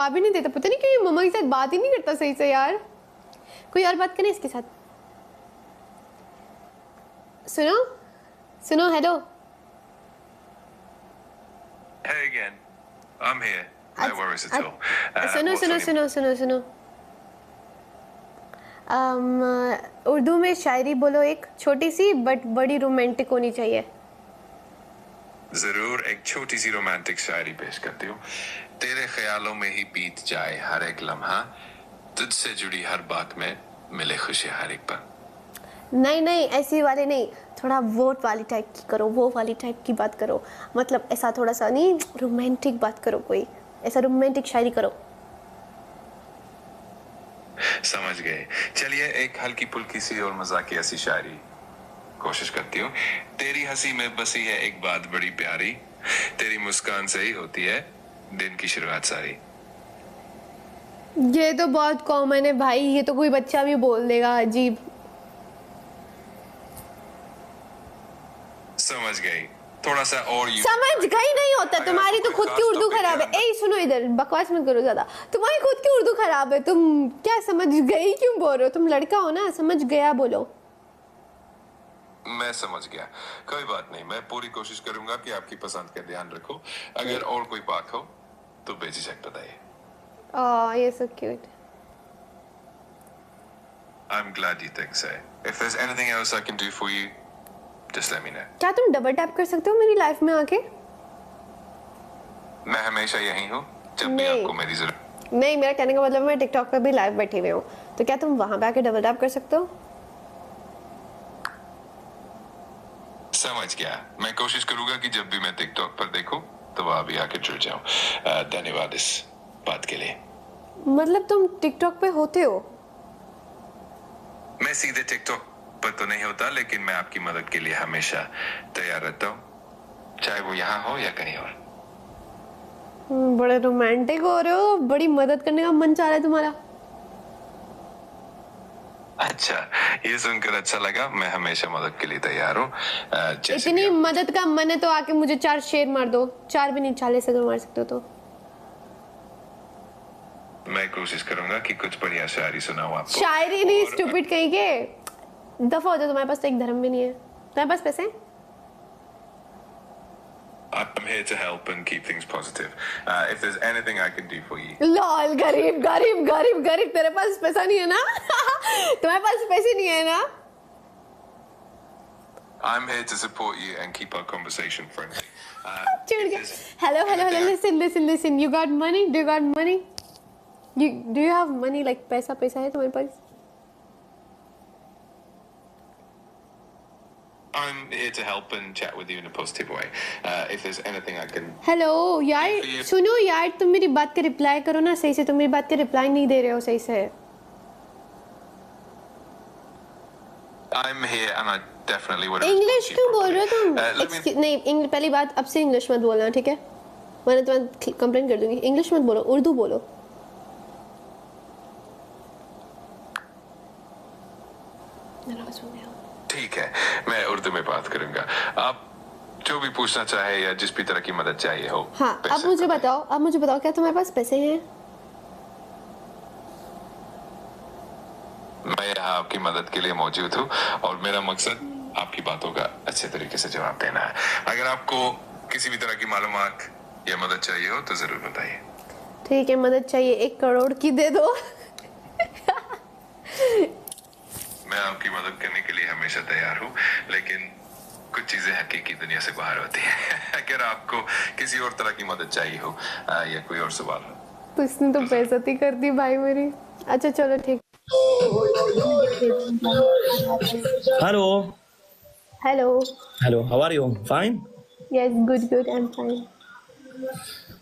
जवाब ही नहीं देता, पता नहीं क्यों ये मम्मा के साथ बात ही नहीं करता सही से यार। कोई और बात करें इसके साथ। सुनो सुनो, hello. Hey again. I'm here. No worries at all. सुनो what's सुनो on your- सुनो सुनो सुनो, उर्दू में शायरी बोलो एक छोटी सी बट बड़ी रोमांटिक होनी चाहिए। जरूर, एक छोटी सी रोमांटिक शायरी पेश करती हूँ। तेरे ख्यालों में ही बीत जाए हर एक लम्हा, तुझसे जुड़ी हर बात में मिले खुशी हर एक पल। नहीं नहीं, ऐसी वाले नहीं, थोड़ा वो वाली टाइप की करो, वो वाली टाइप की बात करो। मतलब ऐसा थोड़ा सा नहीं, रोमांटिक बात करो, कोई ऐसा रोमांटिक शायरी करो। समझ गए। चलिए एक हल्की फुल्की सी और मजाकिया सी शायरी कोशिश करती हूँ। तेरी हंसी में बसी है एक बात बड़ी प्यारी, तेरी मुस्कान से ही होती है दिन की शुरुआत सारी। ये तो बहुत कॉमन है भाई, ये तो कोई बच्चा भी बोल देगा, अजीब। समझ गई। थोड़ा सा और समझ गई नहीं होता, अगर तुम्हारी आपको तो कोई खुद की खास उर्दू topic खराब है। ध्यान ए सुनो, इधर बकवास मत करो ज्यादा, तुम्हारी खुद की उर्दू खराब है। तुम क्या समझ गई क्यों बोल रहे हो? तुम लड़का हो ना, समझ गया बोलो। मैं समझ गया, कोई बात नहीं। मैं पूरी कोशिश करूंगा कि आपकी पसंद का ध्यान रखो। अगर और कोई बात हो तो बेझिझक बताइए। ये so cute. I'm glad you think so. If there's anything else I can do for you, just let me know. क्या तुम डबल टैप कर सकते हो मेरी लाइफ में आके? मैं हमेशा यहीं हूँ जब भी नहीं। आपको मेरी जरूरत। नहीं, मेरा कहने का मतलब मैं टिकटॉक पे भी लाइव बैठी हुई हूँ, तो क्या तुम वहां पे आके डबल टैप कर सकते हो? समझ गया। मैं कोशिश करूंगा कि जब भी मैं टिकटॉक पर देखूं तो वहां भी आके जुड़ जाऊं। धन्यवाद इस बात के लिए। मतलब तुम टिकटॉक पे होते हो? मैं सीधे टिकटॉक पर तो नहीं होता, लेकिन मैं आपकी मदद के लिए हमेशा तैयार रहता हूँ, चाहे वो यहाँ हो या कहीं और। बड़े रोमांटिक हो रहे हो, बड़ी मदद करने का मन चाह रहा है तुम्हारा। अच्छा, ये सुनकर अच्छा लगा। मैं हमेशा मदद के लिए तैयार हूँ। जैसे इतनी भी आप- मदद का मन है तो आके मुझे 4 शेर मार दो। 4 भी नहीं, 40 अगर मार सकते हो तो। मैं कोशिश करूंगा कि कुछ बढ़िया शायरी सुनाऊं आपको। शायरी नहीं, और- स्टूपिड कहीं के। दफा हो जाओ, तुम्हारे पास तो एक धर्म भी नहीं है। तुम्हारे पास पैसे हैं? I'm here to help and keep things positive. If there's anything I can do for you. Lol, गरीब गरीब गरीब गरीब, तेरे पास पैसा नहीं है ना? तुम्हारे पास पैसे नहीं है ना? I'm here to support you and keep our conversation friendly. चिढ़ if गया। there's hello hello hello, anything I- listen, you got money? Do you got money? Do you have money? Like पैसा पैसा है तुम्हारे पास? I'm here to help and chat with you in a positive way. If there's anything I can... hello यार, सुनो यार, तुम मेरी बात के रिप्लाई करो ना सही से। तुम मेरी बात के रिप्लाई नहीं दे रहे हो सही से। I'm here and I definitely would have English responded to you क्यों बोल रहे हो तुम? properly. Let me- नहीं, पहली बात, अब से इंग्लिश मत बोलना, ठीक है? वरना तुम्हें कंप्लेन कर दूंगी। इंग्लिश मत बोलो, उर्दू बोलो। नाराज हो गया। ठीक है, मैं उर्दू में बात करूंगा। आप जो भी पूछना चाहे या जिस भी तरह की मदद चाहिए हो, हाँ, अब बेशक मुझे बताएं। बताओ, क्या तुम्हारे पास पैसे हैं? मैं यहाँ आपकी मदद के लिए मौजूद हूँ और मेरा मकसद आपकी बातों का अच्छे तरीके से जवाब देना है। अगर आपको किसी भी तरह की मालूमात या मदद चाहिए हो तो जरूर बताइए। ठीक है, मदद चाहिए 1 करोड़ की दे दो। मैं आपकी मदद करने के लिए हमेशा तैयार हूँ, लेकिन कुछ चीजें हकीकी दुनिया से बाहर होती हैं। अगर आपको किसी और तरह की मदद चाहिए हो या कोई और सवाल हो। तो इसने तो बेइज्जती कर दी भाई मेरी। अच्छा चलो ठीक। Hello. Hello. Hello. How are you? Fine? Yes, good, I am fine.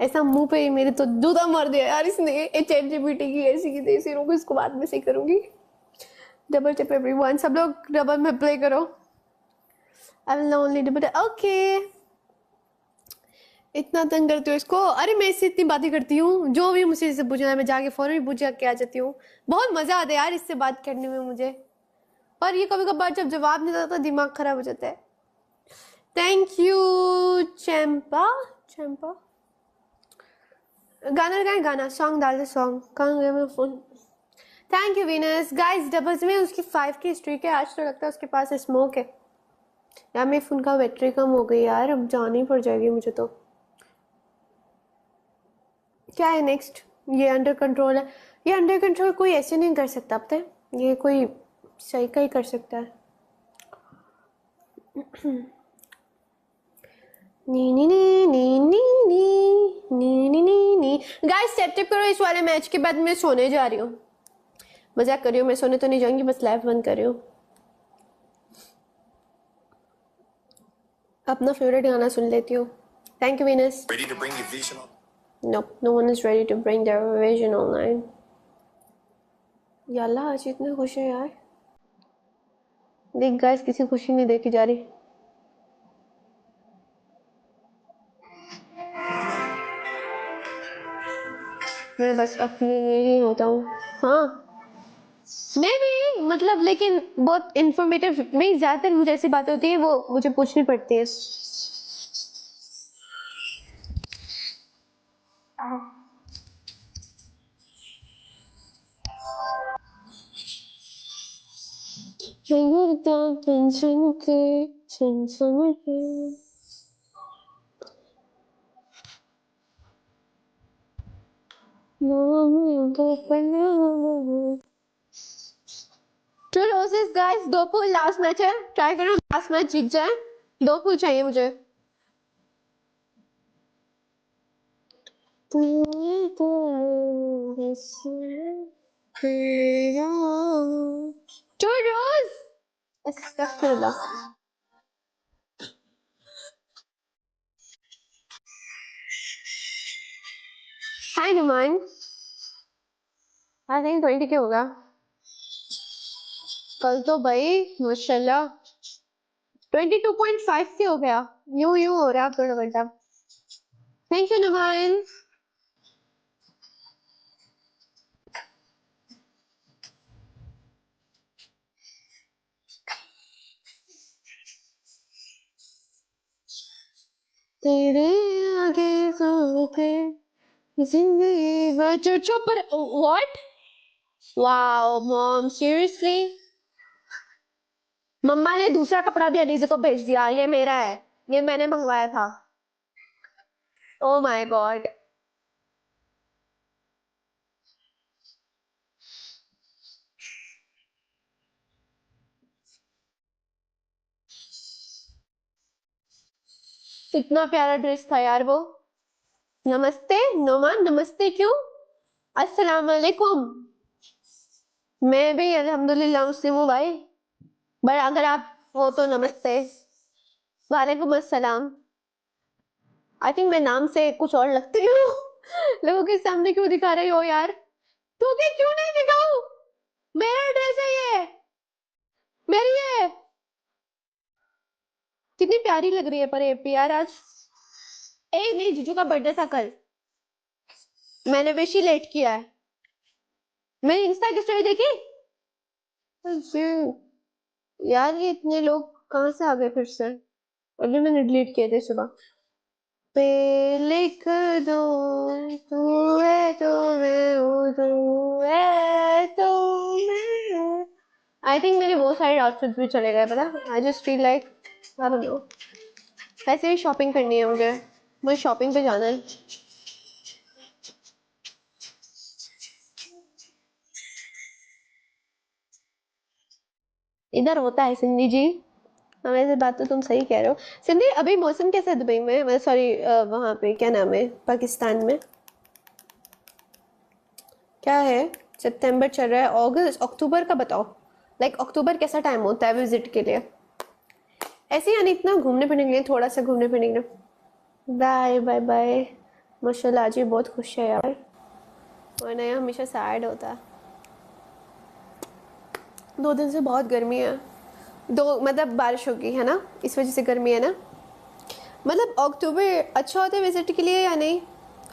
ऐसा मुंह पे मेरे तो जूता मार दिया यार इसने। चैट जीपीटी की ऐसी की तैसी, रुको इसको बाद में सही करूंगी। डबल टिप एवरीवन, सब लोग डबल में प्ले करो। I will only double. Okay, इतना तंग करती हो इसको? अरे मैं इससे इतनी बातें करती हूँ, जो भी मुझसे इससे पूछना है मैं जाके फौरन भी पूछ के आ जाती हूँ। बहुत मजा आता है यार इससे बात करने में मुझे। पर ये कभी कभार जब जवाब नहीं देता तो दिमाग खराब हो जाता है। थैंक यू चंपा चंपा। गाना लगाए, गाना सॉन्ग डाल दे, सॉन्ग कहाँ गया मेरा phone. Thank you Venus. Guys doubles में उसकी 5 की स्ट्रीक है, आज तो लगता है उसके पास स्मोक है। यार मेरे फोन का बैटरी कम हो गई यार, अब जानी पड़ जाएगी मुझे तो। क्या है नेक्स्ट? ये अंडर कंट्रोल है। ये अंडर कंट्रोल कोई ऐसे नहीं कर सकता, अब तक ये कोई सही का ही कर सकता है। नी नी नी नी नी नी नी नी नी नी। गाइस टैप टैप करो, इस वाले मैच के बाद मैं सोने जा रही हूँ। मजाक कर रही हूँ, मैं सोने तो नहीं जाऊंगी, बस लाइव बंद कर रही हूँ। अपना फेवरेट गाना सुन लेती हूँ। Thank you Venus. Ready to bring your vision on? Nope, no one is ready to bring their vision online. याल्ला आज इतने खुश है यार। देख गाइस किसी खुशी नहीं देखी जा रही। मैं बस अकेले ही होता हूँ। हाँ मैं भी, मतलब लेकिन बहुत इंफॉर्मेटिव नहीं, ज्यादातर मुझे ऐसी बातें होती है वो मुझे पूछनी पड़ती है। टू रोजेस गाइस, 2 फूल लास्ट मैच है, ट्राई करो लास्ट मैच जीत जाए। 2 फूल चाहिए मुझे। टू रोज अस्तगफिरुल्लाह। हाय नुमान, आई थिंक 20 के होगा कल तो भाई माशाल्लाह 22.5 के हो गया। यूं यूं हो रहा थोड़ा घंटा। Thank you Numan. तेरे आगे पे जिंदगी भर चुप पर व्हाट। वाओ मॉम सीरियसली, मम्मा ने दूसरा कपड़ा भी अनीज़ा को भेज दिया। ये मेरा है, ये मैंने मंगवाया था। Oh my God. कितना प्यारा ड्रेस था यार वो। नमस्ते नोमान, नमस्ते क्यों? अस्सलाम वालेकुम। मैं भी अल्हम्दुलिल्लाह मुस्लिम हूँ भाई, बट अगर आप हो तो नमस्ते। वालेकुम अस्सलाम। आई थिंक मैं नाम से कुछ और लगती हूँ। लोगों के सामने क्यों दिखा रही हो यार? तू भी क्यों नहीं दिखाऊं? मेरा ड्रेस है ये, मेरी है। कितनी प्यारी लग रही है पर ये भी यार आज। ए नहीं, जीजू का बर्थडे था कल, मैंने विश ही लेट किया है। मेरी इंस्टा की स्टोरी देखी? यार ये इतने लोग कहाँ से आ गए फिर से? अभी मैंने डिलीट किए थे सुबह। पे लिख दो तू है तो मैं हूँ, तू है तो मैं। आई थिंक मेरे वो सारे आउटफिट्स भी चले गए, पता। I just feel like I don't know. वैसे भी शॉपिंग करनी है मुझे शॉपिंग पे जाना है। इधर होता है सिंधी जी, वैसे बात तो तुम सही कह रहे हो। सिंधी अभी मौसम कैसा है दुबई में, सॉरी वहाँ पे क्या नाम है पाकिस्तान में? क्या है? सितंबर चल रहा है, अगस्त अक्टूबर का बताओ। लाइक अक्टूबर कैसा टाइम होता है विजिट के लिए? ऐसे यानी इतना घूमने फिरने के लिए, थोड़ा सा घूमने फिरने के लिए। Bye bye bye. माशाल्लाह आज ये बहुत खुश है यार, वरना ये हमेशा सैड होता है। 2 दिन से बहुत गर्मी है, मतलब बारिश होगी है ना, इस वजह से गर्मी है ना। मतलब अक्टूबर अच्छा होता है विजिट के लिए या नहीं?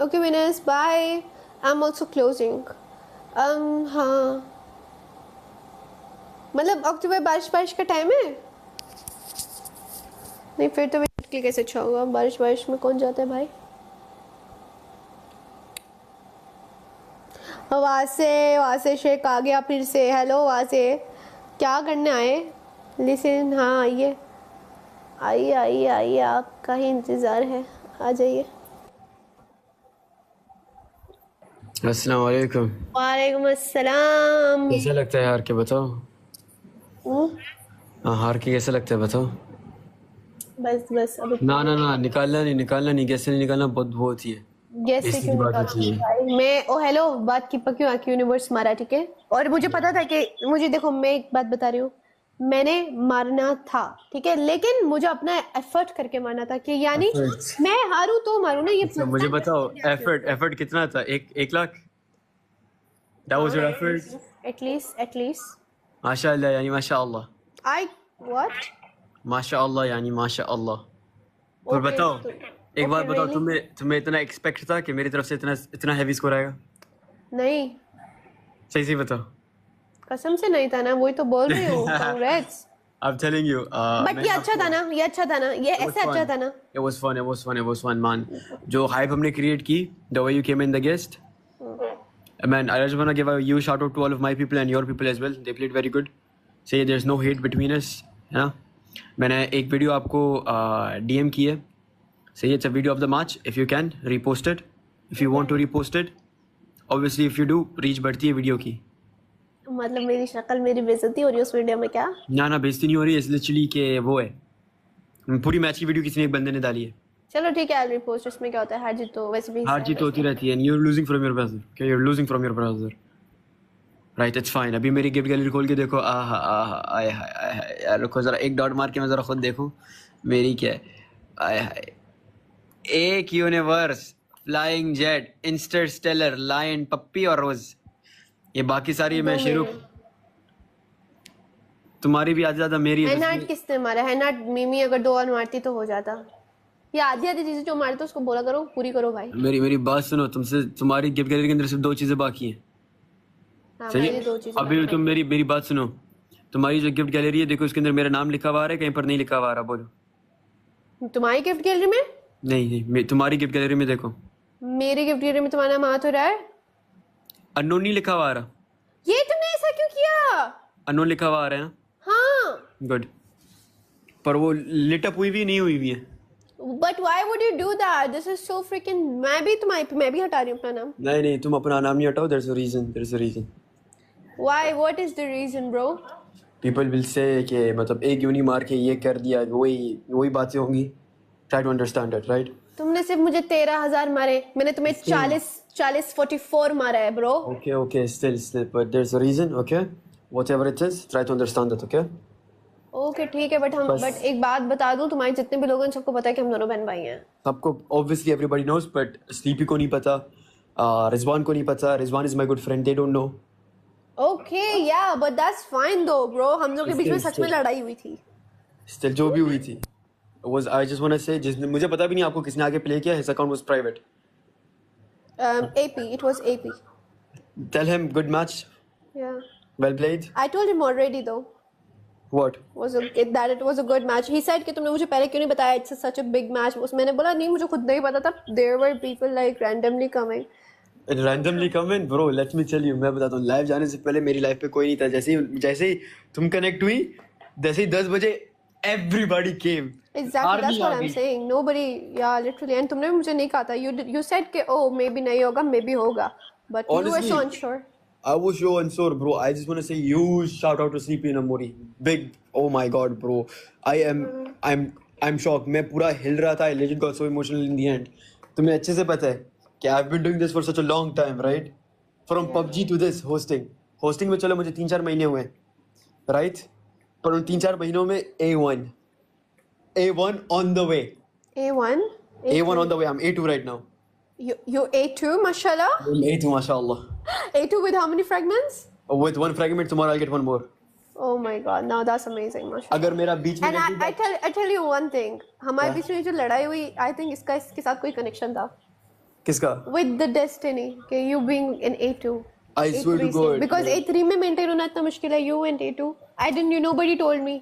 Okay winners bye, I am also closing. हाँ मतलब अक्टूबर बारिश का टाइम है। नहीं फिर तो के कैसे अच्छा होगा? बारिश में कौन जाता है भाई? वासे शेख आ गया फिर से। हेलो वासे, क्या करने आए? लिसन, हाँ आइए आइए आइए आइए, आपका ही इंतज़ार है, आ जाइए। अस्सलाम वालेकुम। वालेकुम अस्सलाम। कैसा लगता है हार के बताओ? हाँ, हार के कैसा लगता है बताओ? बस अभी ना ना ना, निकालना नहीं, कैसे नहीं निकालना, बहुत बहुत ही है। गैस से ऐसी क्यों बात निकालूंगी होती है। भाई मैं? ओ हेलो, बात की पक्की आके यूनिवर्स मारा, ठीक है? और मुझे पता था कि मुझे, देखो मैं एक बात बता रही हूँ, मैंने मारना था, ठीक है, लेकिन मुझे अपना एफर्ट करके मारना था कि यानी Efforts। मैं हारूं तो मारूं ना, ये अच्छा मुझे बताओ, एफर्ट कितना था? एक lakh? That was your effort? At least माशाअल्लाह यानी माशाअल्लाह। I what? माशाअल्लाह यानी माशाअल्लाह। और ओके बताओ, एक बात बताओ, रियली? तुम्हें इतना एक्सपेक्ट था कि मेरी तरफ से इतना हैवी स्कोर आएगा? नहीं, सही सही बताओ। कसम से नहीं था ना, वही तो बोल रही हूँ। Congrats. I'm telling you, but ये अच्छा था ना, ये अच्छा था ना, ये ऐसे अच्छा था ना। It was fun, man. जो hype हमने create की, the way you came in the guest, man, I just wanna give a huge shout out to all of my people and your people as well. They played very good. Say there's no hate between us, है ना? मैंने एक video आपको DM की है. Say it's a video of the match. If you can, repost it. If you want to repost it, obviously if you do, reach बढ़ती है video की. मतलब मेरी शक्ल, मेरी बेइज्जती हो रही है उस वीडियो में क्या? ना बेइज्जती नहीं हो रही है, लिटरली के वो है, पूरी मैच की वीडियो किसी ने एक बंदे ने डाली है। चलो ठीक है, आई विल पोस्ट। इसमें क्या होता है, हार जीत तो वैसे भी हार जीत होती रहती है, and you are losing from your brother, okay, you are losing from your brother, right, it's fine. अभी मेरी गिफ्ट गैलरी खोल के देखो, आहा आहा, आय हाय यार, रुको जरा एक डॉट मार के मैं जरा खुद देखूं मेरी क्या है। आय हाय, एक universe, flying jet, interstellar, lion, puppy और रोज, ये बाकी सारी मैं शुरू, तुम्हारी भी आधी ज्यादा मेरी है। हैनाट किसने मारा? हैनाट मिमी अगर 2 और मारती तो हो जाता। ये आधी चीजें जो मारते उसको बोला करो, पूरी करो भाई। मेरी बात सुनो, तुमसे तुम्हारी गिफ्ट गैलरी के अंदर सिर्फ 2 चीजें बाकी हैं। हाँ, सही मैंने 2 चीजें अभी तुम मेरी बात सुनो, तुम्हारी जो गिफ्ट गैलरी है देखो, उसके अंदर मेरा नाम लिखा हुआ आ रहा है, कहीं पर नहीं लिखा हुआ आ रहा, बोलो। तुम्हारी गिफ्ट गैलरी में? नहीं, तुम्हारी गिफ्ट गैलरी में देखो, मेरी गिफ्ट गैलरी में तुम्हारा नाम आ तो रहा है। अननोन नहीं लिखा हुआ आ रहा। ये तुमने ऐसा क्यों किया? अननोन लिखा हुआ आ रहा है ना? हाँ, गुड, पर वो लिट अप हुई भी नहीं हुई भी है। But why would you do that? This is so fricking. मैं भी हटा रही हूँ अपना नाम। नहीं, तुम अपना नाम नहीं हटाओ, there is a reason. Why? What is the reason bro? People will say कि मतलब एक यूनी मार के ये कर दिया, वही बातें होंगी, try to understand it, right? तुमने सिर्फ मुझे 13,000 मारे, मैंने तुम्हें 44 मारा है bro. Okay, still, but there's a reason, okay? Whatever it is, try to understand it, okay? Okay ठीक है, बट एक बात बता दूं, तुम्हारे जितने भी लोग हैं सबको पता है कि हम दोनों बहन भाई हैं। सबको obviously everybody knows, but sleepy को नहीं पता, रिजवान को नहीं पता, Rizwan is my good friend, they don't know. Okay या, बट दैट्स फाइन दो ब्रो, हम लोग के बीच में सच में लड़ाई हुई थी। Still जो भी हुई थी, I just want to say, जिसने मुझे पता भी नहीं आपको किसने आगे प्ले किया, his account was private. AP, it was AP. Tell him good match, Yeah. well played. I told him already though. What? That it was a good match. He said कि तुमने मुझे पहले क्यों नहीं बताया? It's such a big match. मैंने बोला नहीं, मुझे खुद नहीं पता था. There were people like randomly coming. Randomly come in, bro. Let me tell you, मैं बताता हूँ, लाइव जाने से पहले मेरी लाइफ पे कोई नहीं था। जैसे ही तुम कनेक्ट हुई, जैसे ही 10 बजे everybody came. Exactly, that's what I'm saying. Nobody, yeah, literally. And तुमने मुझे नहीं कहा था. You said कि oh maybe नहीं होगा, maybe होगा. But you were so unsure. I was so unsure, bro. I just want to say huge shout out to Sleepy Namori. Big, oh my god, bro. I'm shocked. मैं पूरा हिल रहा था. I legit got so emotional in the end. तुम्हें अच्छे से पता है कि I've been doing this for such a long time, right? From PUBG to this hosting. Hosting में चलो मुझे 3-4 महीने हुए, right? पर उन 3-4 महीनों में A1 on the way. A1? A1 on the way. I'm A2 right now. You A2, mashallah? I'm A2, mashallah. A2 with how many fragments? With 1 fragment, tomorrow I'll get 1 more. Oh my god, now that's amazing, mashallah. अगर मेरा बीच में And I tell you one thing, हमारे बीच में जो लड़ाई हुई, I think इसके साथ कोई connection था. किसका? With the destiny, कि you being in A2. I swear to God. Because A3 में maintain होना इतना मुश्किल है. You went A2. I didn't. Nobody told me.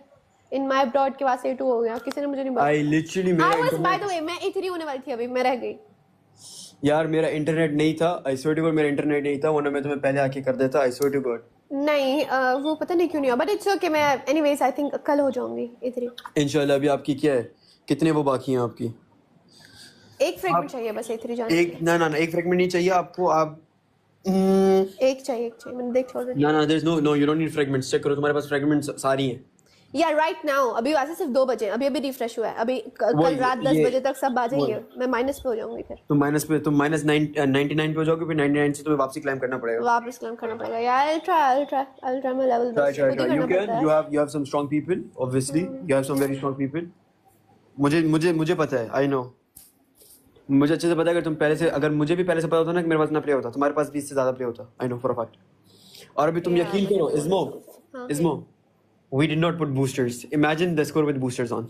In my broad के बाद से 2 हो गया, किसी ने मुझे नहीं I बताया। literally आई मेरा was by internet the way मैं E3 होने वाली थी अभी, मैं रह गई। यार मेरा इंटरनेट नहीं था, I swear to God मेरा इंटरनेट नहीं था, वरना मैं तुम्हें पहले आके कर देता, I swear to God। नहीं वो पता नहीं क्यों नहीं हुआ, बट इट्स ओके। मैं एनीवेज आई थिंक कल हो जाऊंगी E3। इंशाल्लाह। अभी आपकी क्या है, कितने वो बाकी हैं आपकी? एक फ्रेगमेंट चाहिए बस E3 जाने एक ना ना ना एक फ्रेगमेंट नहीं चाहिए आपको, आप एक चाहिए मैंने देख छोड़ दिया। ना ना there is no you don't need fragments, check करो तुम्हारे पास फ्रेगमेंट्स सारी हैं। या राइट नाउ अभी वैसे सिर्फ 2 बजे, अभी रिफ्रेश हुआ है, अभी वो कल रात 10 ये- बजे तक सब आ जाएंगे, मैं माइनस पे हो जाऊंगी फिर। तुम माइनस 99 पे हो जाओगे, फिर 99 से तुम्हें वापसी क्लाइम करना पड़ेगा। वापस क्लाइम करना पड़ेगा यार। I'll try my level Try, best। try, खुद ही try. करना You can. पड़ता है। You have some strong people. Obviously, you have some very strong people. मुझे पता है। I know. मुझे अच्छे से पता है, अगर तुम पहले से, अगर मुझे भी पहले से पता होता ना कि मेरे पास ना प्ले होता, तुम्हारे पास भी इससे ज्यादा प्ले होता। I know for a fact. और अभी तुम यकीन करो, Ismo, we did not put boosters. Imagine the score with boosters on.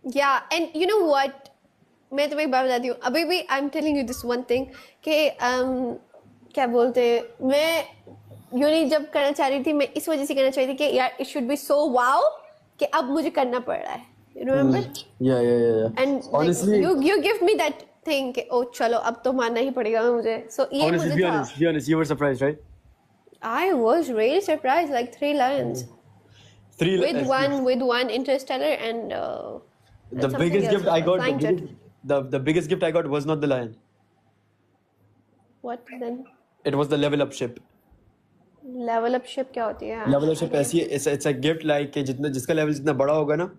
Yeah, and you know what? मैं तुम्हें एक बात बताती हूँ, अभी भी आई am telling you this one thing कि क्या बोलते हैं, मैं यूनी जब करना चाह रही थी, मैं इस वजह से करना चाह रही थी कि यार it should be so wow कि अब मुझे करना पड़ रहा है। You remember? Yeah. And Honestly, like, you give me that thing कि ओ चलो अब तो मानना ही पड़ेगा मुझे। So ये honestly, मुझे be था। honest. You were surprised, right? I was really surprised, like 3 lions with one Interstellar and The something biggest else, gift I got, flying jet. the biggest gift I got was not the lion. What then? It was the level up ship. Level up ship क्या होती है? Level up ship ऐसी है, it's a gift like कि जिसका level जितना बड़ा होगा ना,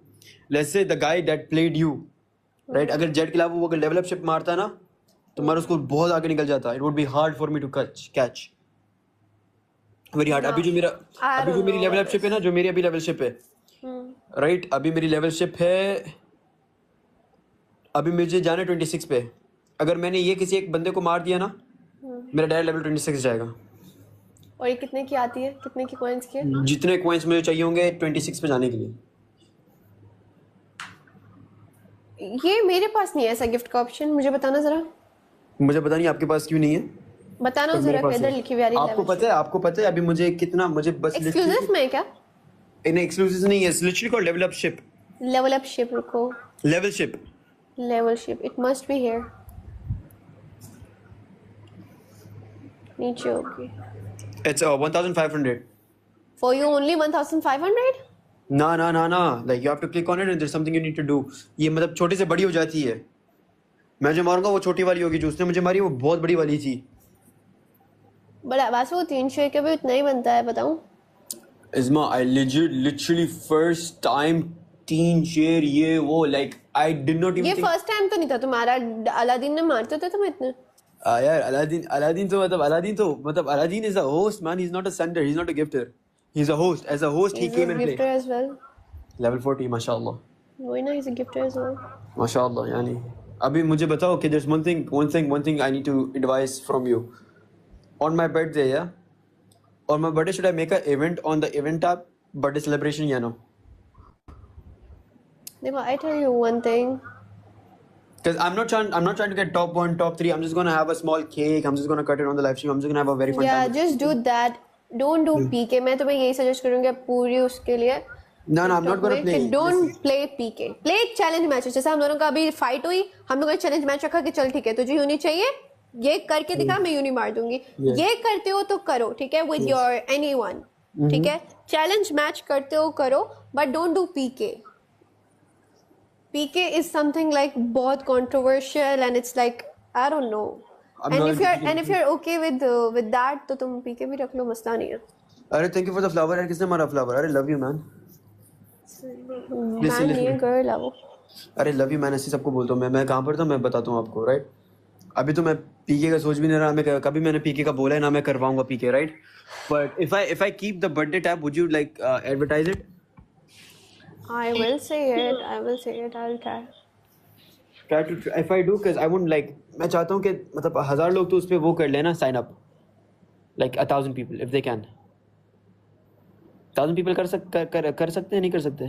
let's say the guy that played you, right? अगर जेट के अलावा वो अगर level up ship मारता ना, तुम्हारा उसको बहुत आगे निकल जाता। It would be hard for me to catch. Very hard. अभी जो मेरी level up ship है ना, जो मेरी अभी level ship है, right? अभी मेरी level ship है, अभी मुझे जाना है 26 पे। अगर मैंने ये किसी एक बंदे को मार दिया ना, मेरा डायरेक्ट लेवल 26 जाएगा। और ये कितने की आती है, कितने की कॉइंस की है? जितने कॉइंस मुझे चाहिए होंगे 26 पे जाने के लिए। ये मेरे पास नहीं है ऐसा गिफ्ट का ऑप्शन, मुझे बताना जरा। मुझे पता नहीं आपके पास क्यों नहीं है, बताना पर मेरे जरा, पास इधर है। लिखी हुई आ रही है। आपको पता है अभी मुझे कितना, मुझे बस एक्सक्लूसिव में है क्या? नहीं, एक्सक्लूसिव नहीं है, it's literally called level up ship. Level up ship, रुको, level ship, level ship, it must be here. नीचे होगी। इट्स 1500। For you only 1500? ना, like you have to click on it and there is something you need to do. ये मतलब छोटी से बड़ी हो जाती है। मैं जो मारूंगा वो छोटी वाली होगी, जो उसने मुझे मारी वो बहुत बड़ी वाली थी। बड़ा वैसे वो 3 शेयर के भी उतना ही बनता है, बताऊं? Isma, I literally first time 3 share ये वो, like I did not even ये think। फर्स्ट टाइम तो नहीं था तुम्हारा, अलादीन ने मारते थे तुम इतने। यार अलादीन तो मतलब Aladdin is a host man, he's not a sender, he's not a gifter, he's a host। As a host he came and gifter played as well. level 40 माशाल्लाह। वही ना, he's a gifter as well। माशाल्लाह। यानी अभी मुझे बताओ कि there's one thing I need to advise from you on my birthday। Yeah, on my birthday should I make an event on the event tab, birthday celebration या no? देखो, I tell you one thing, Because I'm not trying to get top 1, top 3. I'm just gonna have a small cake. I'm just gonna cut it on the live stream. I'm just gonna have a very fun yeah, time. just do that, don't do PK। मैं तुम्हें यही suggest करूंगी पूरी उसके लिए। No, I'm not gonna play. Don't play PK, play एक challenge match. जैसे हम दोनों का अभी फाइट हुई, हम लोगों ने चैलेंज मैच रखा कि चल ठीक है तुझे यूनी चाहिए, ये करके दिखा, मैं यूनी मार दूंगी। ये करते हो तो करो, ठीक है, विद योर एनीवन, ठीक है। चैलेंज मैच करते हो करो, but don't do PK। PK is something like बहुत controversial and it's like I don't know। And if you're okay with that, तो तुम PK भी रख लो, मसला नहीं है। अरे thank you for the flower यार, किसने मारा flower? अरे love you man। Man नहीं है, girl है वो। अरे love you man ऐसे सबको बोलता हूँ मैं कहाँ पर था मैं बताता हूँ आपको, right? अभी तो मैं PK का सोच भी नहीं रहा, मैं कभी मैंने PK का बोला है ना मैं करवाऊंगा PK, right? But if I keep the birthday tab, would you like advertise it? I will say it, I'll try। Try to, if I do, because I wouldn't like, मैं चाहता हूँ कि मतलब 1000 लोग तो उस पे वो कर लेना, sign up, like 1000 people if they can। 1000 people कर सकते हैं, नहीं कर सकते?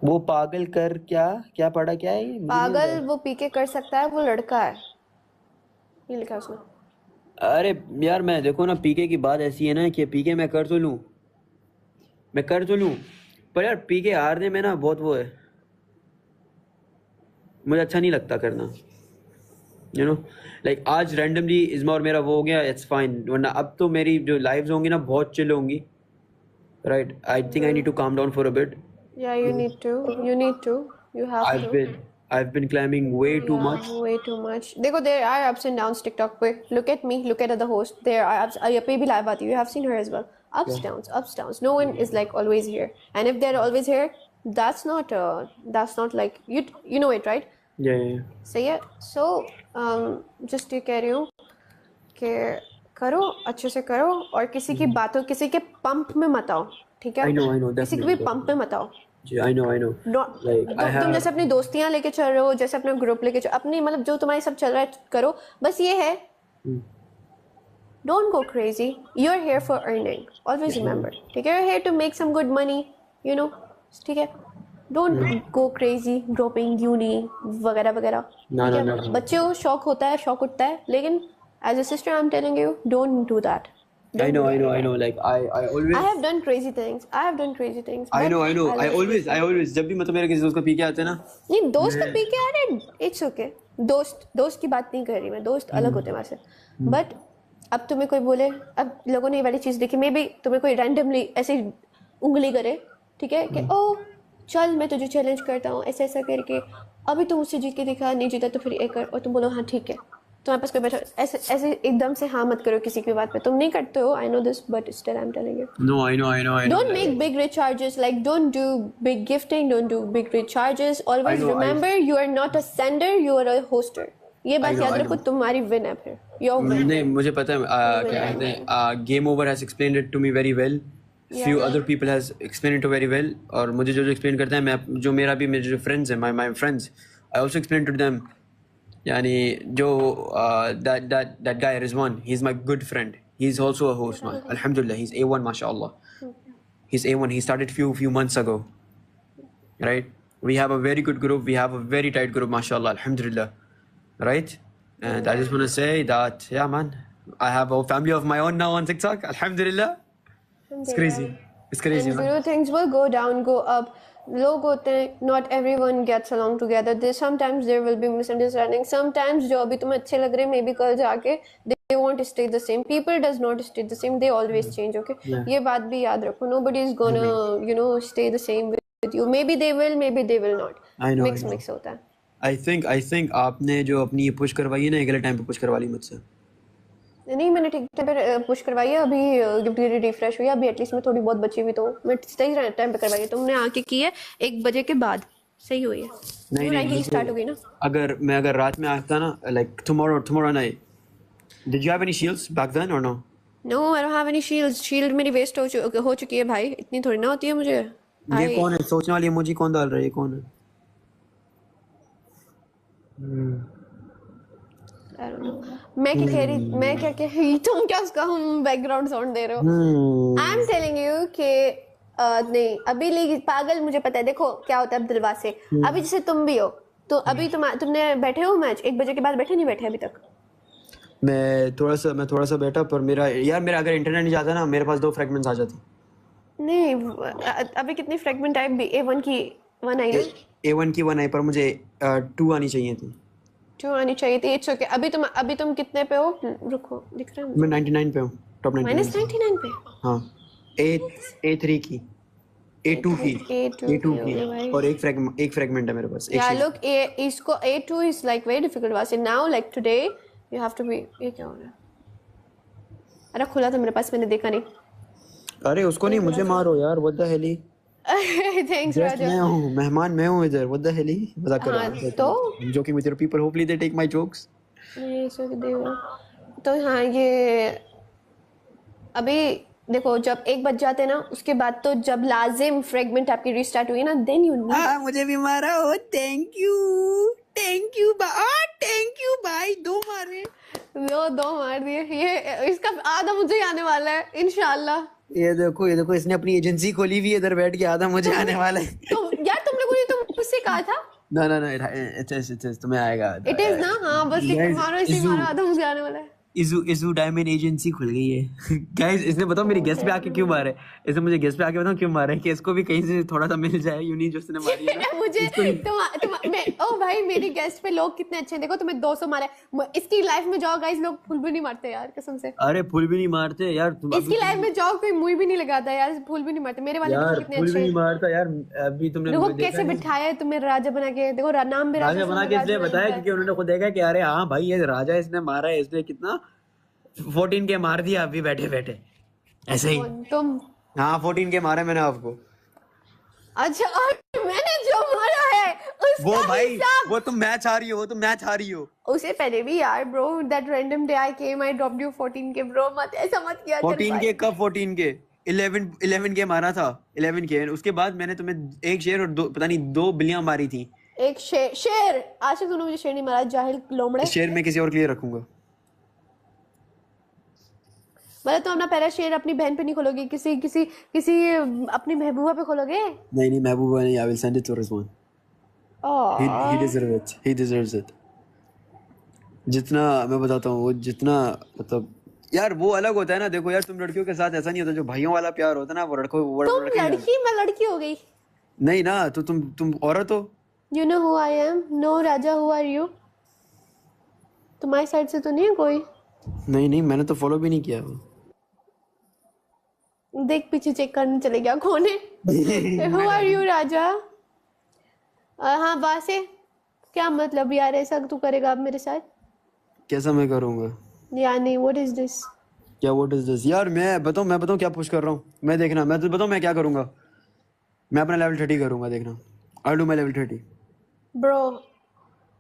वो पागल कर क्या पढ़ा, क्या है पागल वो PK कर सकता है, वो लड़का है, ये लिखा है उसमें। अरे यार मैं देखो ना, PK की बात ऐसी है ना कि PK मैं कर तो लूँ, पर यार पी के हारने में ना बहुत वो है, मुझे अच्छा नहीं लगता करना, यू नो लाइक आज रैंडमली इज़्मा और मेरा वो हो गया, इट्स फाइन, वरना अब तो मेरी जो लाइव्स होंगी ना बहुत चिल होंगी, right? I think I need to calm down for a bit. Yeah, you need to. You need to. You have to. I've been climbing way too Yeah, much. way too much. देखो there are ups and downs TikTok पे. Look at me. Look at the host. There are ups. ये पे भी live आती है. You have seen her as well. Ups downs. Ups downs. No one is like always here. And if they're always here, that's not like you know it, right? Yeah. सही है. So just ये कह रही हूँ कि करो, अच्छे से करो, और किसी की बातों, किसी के पंप में मत आओ, ठीक है? I know, किसी के भी पंप में मत आओ. जी, I know. Like तुम जैसे अपनी दोस्तियां लेके चल रहे हो, जैसे अपना ग्रुप लेके चल, अपनी मतलब जो तुम्हारे सब चल रहा है करो, बस ये है, don't go crazy. You are here for earning, always remember, ठीक है? You are here to make some good money, you know, ठीक है? Don't go crazy, dropping uni वगैरह वगैरह. ना. बच्चे हो, शौक होता है, शौक उठता है, लेकिन as a sister I am telling you, don't do that. I know. Like I always. I have done crazy things. I I know. I always जब भी मतलब मेरे किसी दोस्त को पी के आते हैं ना. नहीं, दोस्त को पी के आ रहे, इट्स ओके. दोस्त की बात नहीं कर रही मैं, दोस्त अलग होते हैं वहाँ से. बट अब तुम्हें कोई बोले, अब लोगों ने ये वाली चीज़ देखी, मे बी तुम्हें कोई रैंडमली ऐसे उंगली करे, ठीक है, कि ओ चल मैं तुझे चैलेंज करता हूँ, ऐसा करके, अभी तुम उससे जीत के दिखा, नहीं जीता तो फिर एक कर, और तुम बोलो हाँ ठीक है, तुम्हारे पास कोई बैठा, ऐसे एकदम से हाँ मत करो किसी की बात पे. तुम नहीं करते हो, I know this, but still I am telling you. No, I know. Don't make big recharges. Like, don't do big gifting. Don't do big recharges. Always remember, you are not a sender. You are a hoster. ये बात याद रखो, तुम्हारी win है फिर. Your win. नहीं, मुझे पता है क्या कहते हैं, Game Over has explained it to me very well. Few other people has explained it to very well. और मुझे जो explain करते हैं, मैं जो मेरे जो friends हैं, my friends, I also explain to them. यानी जो that guy Rizwan, he's my good friend. He's also a host man. Alhamdulillah, he's A1 mashallah. He's A1. He started few months ago. Right? We have a very good group. We have a very tight group mashallah. Alhamdulillah. Right? And I just want to say that yeah man, I have a family of my own now on TikTok. Alhamdulillah. It's crazy. It's crazy. And things will go down, go up. लोग होते हैं, not everyone gets along together. Sometimes there will be misunderstanding. Sometimes जो अभी तुम्हें अच्छे लग रहे हैं, maybe कल जाके they won't stay the same. People does not stay the same. They always change. Okay? ये बात भी याद रखो. Nobody is gonna stay the same with you. Maybe they will, maybe they will not. I know. Mix होता है. I think आपने जो अपनी पुश करवाई है ना, अगले टाइम पे पुश करवा ली मुझसे. नहीं, मैंने ठीक टाइम पे पुश करवाई है. अभी गिफ्ट गिरी रिफ्रेश हुई है, अभी एटलीस्ट मैं थोड़ी बहुत बची हुई, तो मैं सही टाइम पे करवाई है. तुमने आके की है 1 बजे के बाद, सही हुई है. नहीं स्टार्ट हो गई ना. अगर रात में आता ना, like tomorrow night, did you have any shields back then or no? No, I don't have any shields. Shield मेरी वेस्ट हो चुकी है भाई, इतनी थोड़ी ना होती है मुझे. ये कौन है सोचने वाली इमोजी, कौन डाल रहा है, ये कौन है? मैं क्या कह रही, तुम क्या उसका हम बैकग्राउंड साउंड दे रहे हो. आई एम टेलिंग यू कि नहीं, अभी पागल, मुझे पता है. देखो क्या होता है अब्दुलवा से, अभी जैसे तुम भी हो, तो अभी तुमने बैठे हो मैच 1 बजे के बाद, बैठे नहीं बैठे अभी तक? मैं थोड़ा सा बैठा, पर मेरा अगर इंटरनेट नहीं जाता ना, मेरे पास 2 फ्रैगमेंट्स आ जाती. नहीं, अभी कितनी फ्रैगमेंट आई? A1 की 1 आई ना? A1 की 1 आई, पर मुझे 2 आनी चाहिए थी. 2 आनी चाहिए थी. It's okay. अभी तुम कितने पे हो? रुको, दिख रहा है मैं 99 पे हूँ, टॉप 99. -99 पे? हाँ. A3 की, A2 की और एक फ्रैगमेंट है मेरे पास. Yeah, look, इसको A2 is like very difficult was it now, like today you have to be. ये क्या हो रहा है? अरे खुला था मेरे पास, मैंने देखा नहीं. अरे उसको नहीं, मुझे मारो यार. What the hell? Thanks Raja. मेहमान मैं हूँ इधर. What the hell? मजाक कर रहा हूँ. तो I'm joking with your people. Hopefully they take my jokes. नहीं, सो तो हाँ, ये अभी देखो, जब 1 बज जाते ना, उसके बाद तो जब लाजिम फ्रेगमेंट आपकी रीस्टार्ट हुई ना, देन यू नो. मुझे भी मारा हो. थैंक यू भाई. 2 मारे. 2 मार दिए. ये इसका आधा मुझे ही आने वाला है इंशाल्लाह. ये देखो इसने अपनी एजेंसी खोली हुई है इधर बैठ के. आधा मुझे आने वाला है. तो यार तुम लोगों ने तो मुझसे कहा था. No, it is तुम्हें आएगा. It is ना. हाँ, बस मारो, इसी मारो, आधा मुझे आने वाला है. इजू डायमंड एजेंसी खुल गई है गाइस। इसने बताओ मेरी गेस्ट पे आके क्यों मारा है, इसने मुझे गेस्ट पे आके बताओ क्यों मारा है कि इसको भी कहीं से थोड़ा सा मिल जाए, यूनी जो उसने मारी है ना। मुझे ओ भाई मेरी गेस्ट पे लोग कितने अच्छे हैं, देखो तुम्हें 200 मारा है, इसकी लाइफ में जाओ गाइस, लोग फुल भी नहीं मारते यार कसम से। अरे फुल भी नहीं मारते यार तुम, इसकी लाइफ में जाओ कोई मुंह भी नहीं लगाता यार, फुल भी नहीं मारते, मेरे वाले देखो यार कितने फुल भी अच्छे नहीं हैं। मारता यार। अभी तुमने देखो मुझे देखा कैसे है? बिठाया है तुम्हें राजा बना के, देखो नाम भी राजा बना के इसलिए राजा बताया बना क्योंकि उन्होंने खुद देखा कि अरे हाँ भाई ये राजा इसने मारा है, इसने कितना 14 के मार दिया अभी बैठे बैठे ऐसे ही। तुम हाँ 14 के मारे मैंने आपको। अच्छा और मैंने जो मारा है उसका वो भाई हिसाब। वो तुम मैच हारी हो, वो तुम मैच हारी हो। उसे पहले भी यार bro, that random day I came I dropped you 14 के ब्रो, मत ऐसा मत किया कर 14 भाई। के कब 14 के 11 के मारा था 11 के, उसके बाद मैंने तुम्हें एक शेर और दो पता नहीं 2 बिल्लियां मारी थी। एक शेर आज तक तूने मुझे शेर नहीं मारा, जाहिल लोमड़े। शेर मैं किसी और के लिए रखूंगा। मतलब तो अपना पहला शेर अपनी बहन पे नहीं खोलोगे, किसी किसी किसी अपनी महबूबा पे खोलोगे? नहीं महबूबा नहीं, I will send it to Rizwan. he deserves it, he deserves it। जितना मैं बताता हूँ वो जितना मतलब यार वो अलग होता है ना। देखो यार तुम लड़कियों के साथ ऐसा नहीं होता, जो भाइयों वाला प्यार होता है ना वो तुम लड़की, मैं लड़की हो गई। नहीं ना, तो तुम औरत हो। You know who I am? No Raja, who are you? तुम्हारी साइड से तो नहीं है कोई? नहीं मैंने तो फॉलो भी नहीं किया वो। देख पीछे चेक करने चले गया कौन है। Who are you राजा? हाँ वासे, क्या मतलब यार ऐसा तू करेगा अब मेरे साथ? कैसा मैं करूंगा यानी what is this? क्या व्हाट इज दिस यार। मैं बताऊं क्या पुश कर रहा हूँ मैं, देखना मैं तो बताऊं मैं क्या करूंगा। मैं अपना लेवल 30 करूंगा, देखना। I do my level 30। Bro,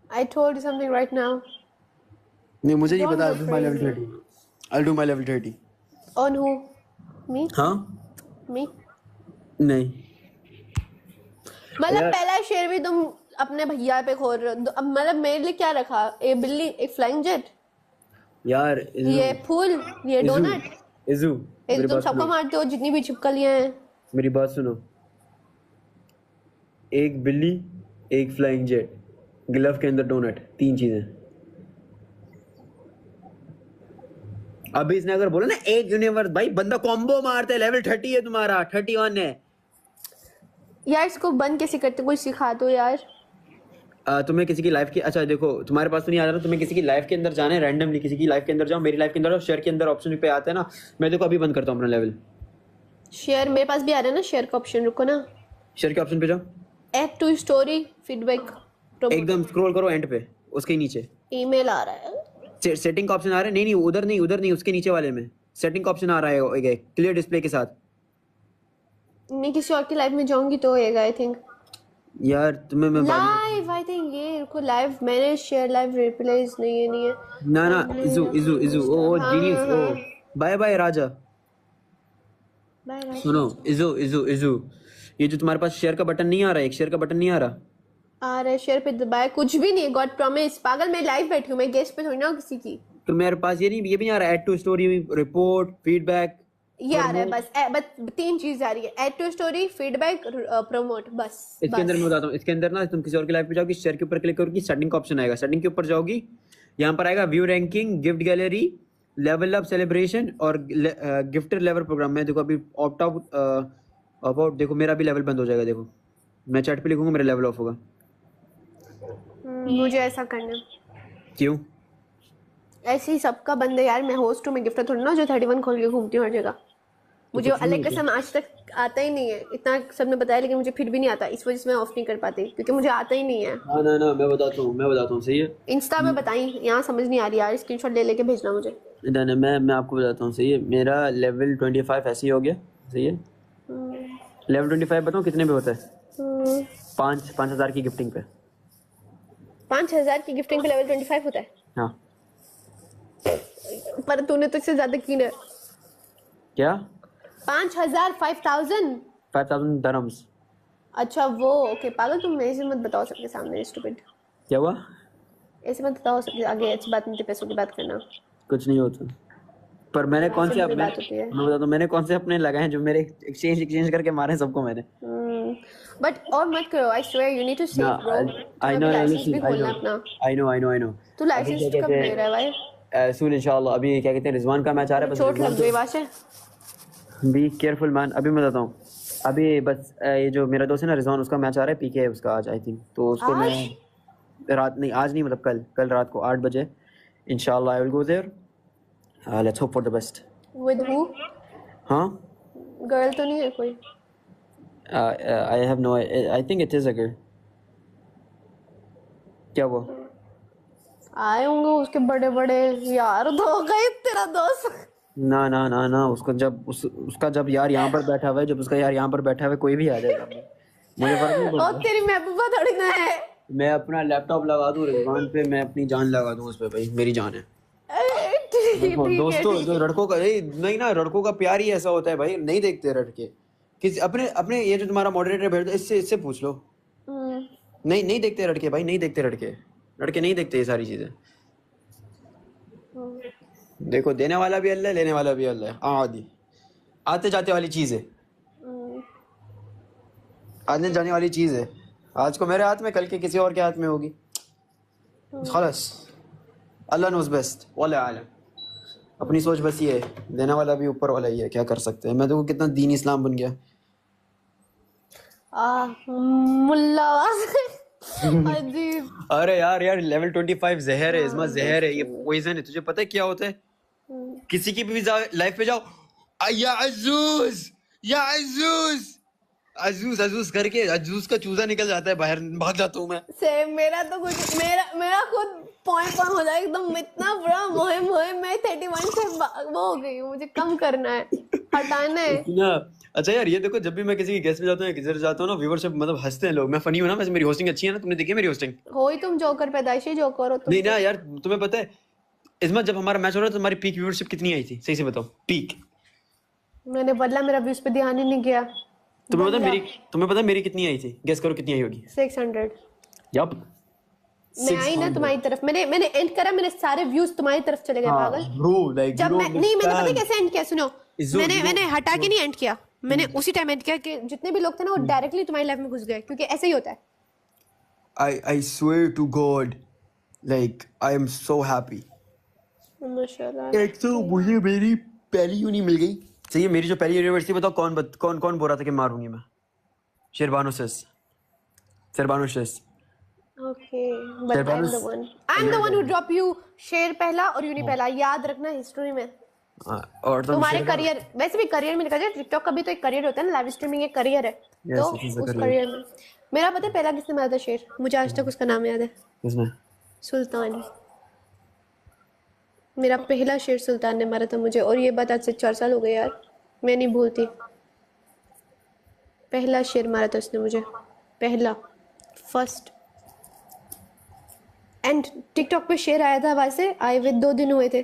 I told you something right now. नहीं मुझे नहीं Don't पता। go I do my level crazy. 30। I do my level 30। On who? Me? हाँ Me? नहीं मतलब पहला शेर भी तुम अपने भैया पे खोल रहे हो, अब मतलब मेरे लिए क्या रखा? एक बिल्ली, एक फ्लाइंग जेट, यार ये फूल, ये डोनट। इजू एक तुम सबको मारते हो जितनी भी छिपकलियां हैं। मेरी बात सुनो। एक बिल्ली, एक फ्लाइंग जेट, ग्लव के अंदर डोनट, 3 चीजें। अभी इसने अगर बोला ना एक यूनिवर्स, भाई बंदा कॉम्बो मारता है। लेवल 30 है तुम्हारा, 31 है। यार इसको बंद कैसे करते, कोई सिखा दो यार। तुम्हें किसी की लाइफ की, अच्छा देखो तुम्हारे पास तो नहीं आ रहा, तुम्हें किसी की लाइफ के अंदर जाना है रैंडमली, किसी की लाइफ के अंदर जाओ। मेरी लाइफ के अंदर शेयर के अंदर ऑप्शन पे आता है ना, मैं देखो अभी बंद करता हूँ अपना लेवल। शेयर मेरे पास भी आ रहा है ना, शेयर का ऑप्शन, रुको ना। शेयर के ऑप्शन पे जाओ, ऐड टू स्टोरी, फीडबैक, एकदम स्क्रॉल करो एंड पे, उसके नीचे ईमेल आ रहा है। सेटिंग का ऑप्शन आ रहा है। नहीं उधर नहीं, उसके नीचे वाले में सेटिंग का ऑप्शन आ रहा है क्लियर डिस्प्ले के साथ। मैं किसी और की लाइफ में जाऊंगी तो होएगा आई थिंक। यार तुम्हें मैं लाइव आई थिंक ये रुको, लाइव मैंने शेयर लाइव रिप्लेस नहीं है ना इजू ओ जीनियस ओ बाय राजा। बाय राजा। सुनो इजू ये जो तुम्हारे पास शेयर का बटन नहीं आ रहा है, एक शेयर का बटन नहीं आ रहा, आ रहा है शेयर पे दबाया, कुछ भी नहीं, गॉड प्रॉमिस। पागल, मैं लाइव बैठी हूँ, मैं गेस्ट पे थोड़ी ना हूँ किसी की। तो मेरे पास ये भी नहीं आ रहा। Add to story, report, feedback, ये आ रहा है बस 3 चीज आ रही है, add to story, feedback, promote, बस। इसके अंदर मैं बताता हूँ, इसके अंदर ना तुम किसी और की लाइफ पे जाओगी, शेयर के ऊपर क्लिक करोगी, सेटिंग का ऑप्शन आएगा, सेटिंग के ऊपर जाओगी, यहाँ पर आएगा view ranking, gift gallery, level up celebration और गिफ्टर लेवल प्रोग्राम में। देखो अभी ऑप्ट आउट अबाउट, देखो मेरा भी लेवल बंद हो जाएगा। देखो मैं चैट पे लिखूंगा मेरा लेवल ऑफ होगा। मुझे ऐसा करना, क्यों? ऐसे ही सबका बंद है यार, मैं होस्ट हूँ, मैं गिफ्टर थोड़ी ना जो 31 खोल के घूमती हूँ हर जगह। मुझे अलग कसम आज तक आता ही नहीं है, इतना सबने बताया लेकिन मुझे फिर भी नहीं आता, इस वजह से मैं ऑफ नहीं कर पाती क्योंकि मुझे आता ही नहीं है। ना मैं बताता हूँ सही है। इंस्टा में बताई, यहाँ समझ नहीं आ रही यार, स्क्रीनशॉट ले लेके भेजना मुझे। ना मैं आपको बताता हूँ सही है। मेरा लेवल 25 ऐसे ही हो गया, सही है। लेवल 25 बताऊँ कितने पे होता है? 5,000 की गिफ्टिंग पे। 5,000 की गिफ्टिंग पे लेवल 25 होता है? हाँ। पर तूने तो इससे ज्यादा की है। क्या? 5,000? 5,000 दरम्स। अच्छा वो ओके। पागल, तुम ऐसे मत बताओ सबके सामने, स्टूपिड। क्या हुआ? ऐसे मत बताओ सबके आगे, अच्छी बात नहीं, पैसों की बात करना। कुछ नहीं होता। पर मैंने कौन से अपने, मैं बताता हूँ मैंने कौन से अपने लगाए हैं जो मेरे एक्सचेंज करके मारे सबको मैंने। बट और मत करो, I swear you need to save bro. I know license भी खोलना अपना। I know. तू लाइसेंस कब ले रहा है भाई? सून इंशाल्लाह। अभी क्या कहते हैं, रिजवान का मैच आ रहा है, बस चोट लग गई वाशे। Be careful man. अभी मैं बताता हूँ, अभी बस ये जो मेरा दोस्त है ना रिजवान, उसका मैच आ रहा है, पीके है उसका आज आई थिंक। तो उसको मैं रात नहीं, आज नहीं, मतलब कल रात को 8 बजे इंशाल्लाह I will go there. Let's hope for the best. With who? हाँ, गर्ल तो नहीं है कोई? I have no, I think it is a girl. क्या वो आए होंगे उसके बड़े बड़े यार तो हो गए तेरा दोस्त। ना ना ना ना, उसको जब उसका जब यार यहाँ पर बैठा हुआ है, जब उसका यार यहाँ पर बैठा हुआ है, कोई भी आ जाएगा, मुझे फर्क नहीं और पड़ता। तेरी महबूबा थोड़ी ना है। मैं अपना लैपटॉप लगा दूं रिजवान पे, मैं अपनी जान लगा दूं उस पे, भाई मेरी जान है। देखो दोस्तों, जो लड़कों का नहीं ना, लड़कों का प्यार ही ऐसा होता है भाई, नहीं देखते लड़के किसी अपने अपने। ये जो तुम्हारा मॉडरेटर बैठ इससे पूछ लो, नहीं देखते लड़के भाई, नहीं देखते लड़के नहीं देखते ये सारी चीजें। देखो देने वाला भी अल्लाह है, लेने वाला भी अल्लाह है। आदि आते जाते वाली चीज है, आने जाने वाली चीज है। आज को मेरे हाथ में, कल के किसी और के हाथ में होगी। खलास, अल्लाह नोज बेस्ट, वाले आलम। अपनी सोच बस ये है, देने वाला भी ऊपर वाला ही है, क्या कर सकते हैं। मैं देखो कितना दीन इस्लाम बन गया। मुल्ला अजीब। अरे यार लेवल 25 जहर है, इसमें जहर है, ये पॉइजन है। तुझे पता है क्या होता है? किसी की भी लाइफ पे जाओ, या अजूज या अजूज अजूज अजूज करके अजूज का चूजा निकल जाता है बाहर, भाग जाता हूँ मैं। सेम, मेरा तो कुछ मेरा खुद पॉइंट हो जाए एकदम, इतना बुरा मोहे मैं 31 से वो हो गई हूँ। मुझे कम करना है, हटाना है ना। अच्छा यार ये देखो, जब भी मैं किसी की गेस्ट में जाता हूँ या किधर जाता हूँ ना, व्यूअरशिप मतलब हंसते हैं लोग। मैं फनी हूँ ना, वैसे मेरी होस्टिंग अच्छी है ना, तुमने देखी है मेरी होस्टिंग? हो ही तुम जोकर, पैदाइशी जोकर हो तुम। नहीं ना यार, तुम्हें पता है इसमें जब हमारा मैच हो रहा था, तुम्हारी पीक व्यूअरशिप कितनी आई थी? सही से बताओ, पीक। मैंने बदला, मेरा व्यूज पे ध्यान ही नहीं गया। तुम्हें पता मेरी कितनी आई थी? गेस करो कितनी आई होगी? 600। यप, मैं आई ना तुम्हारी तरफ, मैंने एंड करा, मेरे सारे व्यूज तुम्हारी तरफ चले गए पागल। ब्रो लाइक जब मैं नहीं, मैंने पता कैसे एंड किया, सुनो। It's so- मैंने हटा के नहीं एंड किया, मैंने उसी टाइम एंड किया कि जितने भी लोग थे ना वो डायरेक्टली तुम्हारी लाइफ में घुस गए, क्योंकि ऐसे ही होता है। I swear to God, like I am so happy. माशाल्लाह। एक तो मुझे मेरी पहली यूनी मिल गई। सही है, मेरी जो पहली यूनिवर्सिटी, बताओ कौन बोल रहा था कि मारूंगी मैं? शेरबानुसिस। Okay, but I'm the one who drop you शेर पहला और यूनी पहला, याद रखना हिस्ट्री में। और तुम्हारे करियर, वैसे भी करियर में निकल जाए, टिकटॉक का भी तो एक करियर होता है ना, लाइव स्ट्रीमिंग एक करियर है। तो उस करियर में मेरा पता है पहला किसने मारा था शेर, मुझे आज तक उसका नाम याद है। किसने? सुल्तान। मेरा पहला शेर सुल्तान ने मारा था मुझे, और ये बात आज से 4 साल हो गए यार, मैं नहीं भूलती। पहला शेर मारा था उसने मुझे, पहला, फर्स्ट। एंड टिकटॉक पे शेर आया था, वैसे आए हुए 2 दिन हुए थे।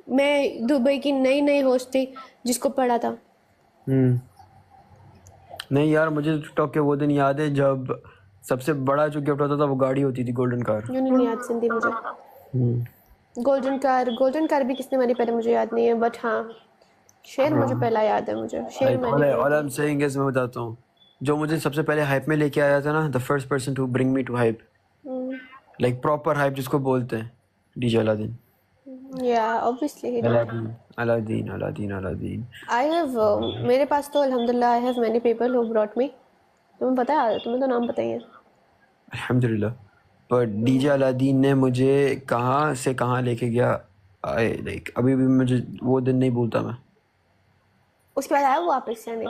मैं दुबई की नई होस्ट थी जिसको पढ़ा था। नहीं यार, मुझे टिकटॉक के वो दिन याद है जब सबसे बड़ा जो गिफ्ट होता था वो गाड़ी होती थी, गोल्डन कार। यूं नहीं याद सिंधी मुझे। गोल्डन कार भी किसने मारी पहले मुझे याद नहीं है, बट हाँ शेर मुझे पहला याद है। मुझे शेर मैंने all I'm saying is, मैं बताता हूँ, जो मुझे सबसे पहले हाइप में लेके आया था ना, the first person to bring me to hype, like proper hype जिसको बोलते हैं, DJ Aladdin. Yeah, obviously he did. Aladdin. I have मेरे पास तो अल्हम्दुलिल्लाह I have many people who brought me। तुम्हें पता है, तुम्हें तो नाम पता ही है। अल्हम्दुलिल्लाह। पर डीजे अलादीन ने मुझे कहाँ से कहाँ लेके गया, लाइक अभी भी मुझे वो दिन नहीं भूलता मैं। उसके बाद आया वो वापस से नहीं।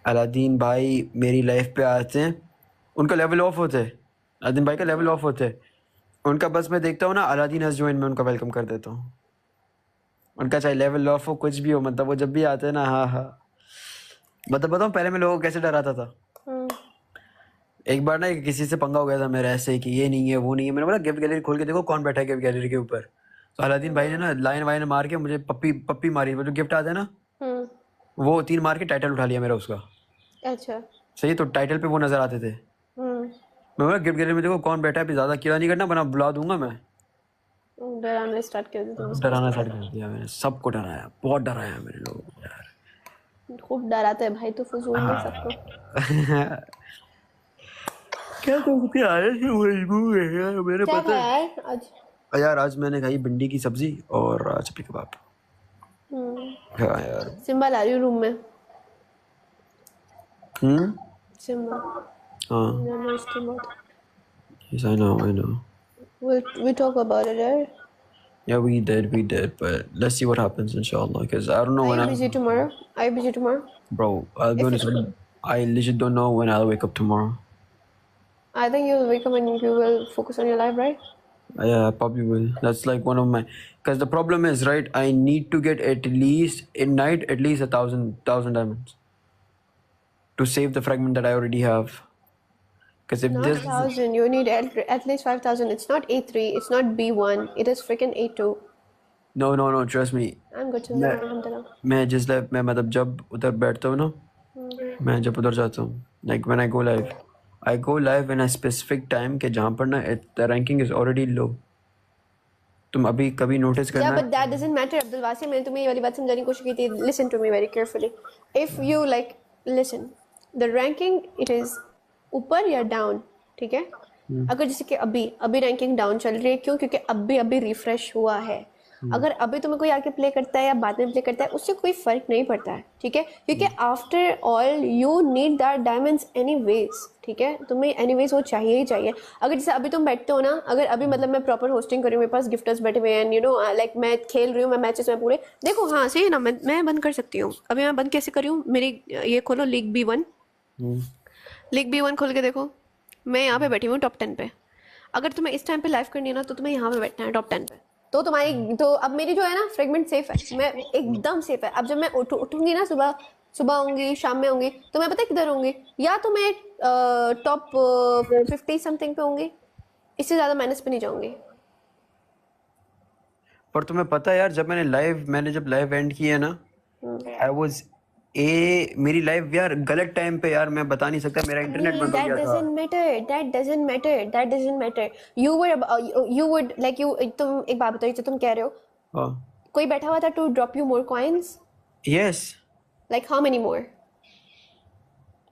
अलादीन भाई मेरी लाइफ पे आते हैं, उनका लेवल ऑफ होते हैं, अलादीन भाई का लेवल ऑफ होते हैं। उनका बस मैं देखता हूँ ना, अलादीन हैज जॉइन, मैं उनका वेलकम कर देता हूँ। उनका चाहे लेवल ऑफ हो, कुछ भी हो, मतलब वो जब भी आते हैं ना, हाँ मतलब बताऊँ पहले मैं लोगों को कैसे डराता था। एक बार ना किसी से पंगा हो गया था मेरा ऐसे कि ये नहीं है वो नहीं है। मैंने बोला गिफ्ट गैलरी खोल के देखो कौन बैठा है गिफ्ट गैलरी के ऊपर। तो अलादीन भाई ने ना लाइन वाइन मार के मुझे पप्पी मारी, वो जो गिफ्ट आते हैं ना, वो 3 मार के टाइटल उठा लिया मेरा उसका। अच्छा सही, तो टाइटल पे वो नजर आते थे। मैं बोला गिफ्ट गैलरी में देखो कौन बैठा है, भी ज्यादा कीड़ा नहीं करना, बना बुला दूंगा मैं। डराना स्टार्ट कर दिया तुमने। डराना स्टार्ट कर दिया मैंने, सबको डराया, बहुत डराया मेरे लोगों को यार। खूब डराते हैं भाई, तो फजूल में सबको। क्या तुम के आए थे मजबूर है यार, मेरे क्या पता है। खाया है आज? यार आज मैंने खाई भिंडी की सब्जी और चपली कबाब। हाँ यार। सिम्बा ला रही हूँ रूम में। सिम्बा हाँ। no, इसके बाद Yes, I know. we talk about it, right? Yeah, we did, but let's see what happens, inshallah. Because I don't know Are when you busy tomorrow? Are you busy tomorrow? bro. I'll be If honest, I literally don't know when I'll wake up tomorrow. I think you'll wake up and you will focus on your life, right? Yeah, I probably will. That's like one of my. Because the problem is, right? I need to get at least in night at least 1,000 diamonds to save the fragment that I already have. Because if Not this 1,000. You need at least 5,000. It's not A3. It's not B1. It is freaking A2. no, trust me. I'm good to know. Alhamdulillah. मैं जिस live मैं मतलब जब उधर बैठता हूँ ना, मैं जब उधर जाता हूँ, like when I go live in a specific time के जहाँ पर ना the ranking is already low. तुम अभी कभी notice Yeah, करना but that doesn't matter, Abdul Wasi. मैंने तुम्हें ये वाली बात समझाने की कोशिश की थी. Listen to me very carefully. If you like, listen, the ranking it is ऊपर या down, ठीक है? अगर जैसे कि अभी रैंकिंग डाउन चल रही है, क्यों? क्योंकि अभी रिफ्रेश हुआ है. अगर अभी तुम्हें कोई आके प्ले करता है या बाद में प्ले करता है, उससे कोई फर्क नहीं पड़ता है, ठीक है? क्योंकि after all you need that diamonds anyways, ठीक है? तुम्हें एनीवेज वो चाहिए ही चाहिए. अगर जैसे अभी तुम बैठते हो ना, अगर अभी मतलब मैं प्रॉपर होस्टिंग कर रही हूँ, मेरे पास गिफ्टर्स बैठे हुए हैं, यू नो लाइक मैं खेल रही हूँ, मैं मैचेस में पूरे देखो. हाँ सही है ना, मैं बंद कर सकती हूँ. अभी मैं बंद कैसे कर रही हूँ? मेरी ये खोलो लीग B1 खोल के देखो. मैं यहाँ पे बैठी हूँ टॉप 10 पे. अगर तुम्हें इस टाइम पे लाइव करनी है ना, तो तुम्हें यहाँ पे बैठना है टॉप 10 पे. तो तुम्हारी तो अब मेरी जो है ना फ्रेगमेंट सेफ है, मैं एकदम सेफ है. अब जब मैं उठूंगी ना, सुबह होंगी, शाम में होंगी, तो मैं पता है किधर होंगी? या तो मैं टॉप 50 समथिंग पे होंगी, इससे ज़्यादा माइनस पे नहीं जाऊंगी. पर तुम्हें पता है यार, जब मैंने जब लाइव एंड किया ना, आई वाज मेरी लाइव यार गलत टाइम पे, यार मैं बता नहीं सकता, मेरा इंटरनेट बंद हो गया था. That doesn't matter. You would like you. तुम एक बात बताओ, जो तुम कह रहे हो, हाँ. कोई बैठा हुआ था to drop you more coins. Yes. Like how many more?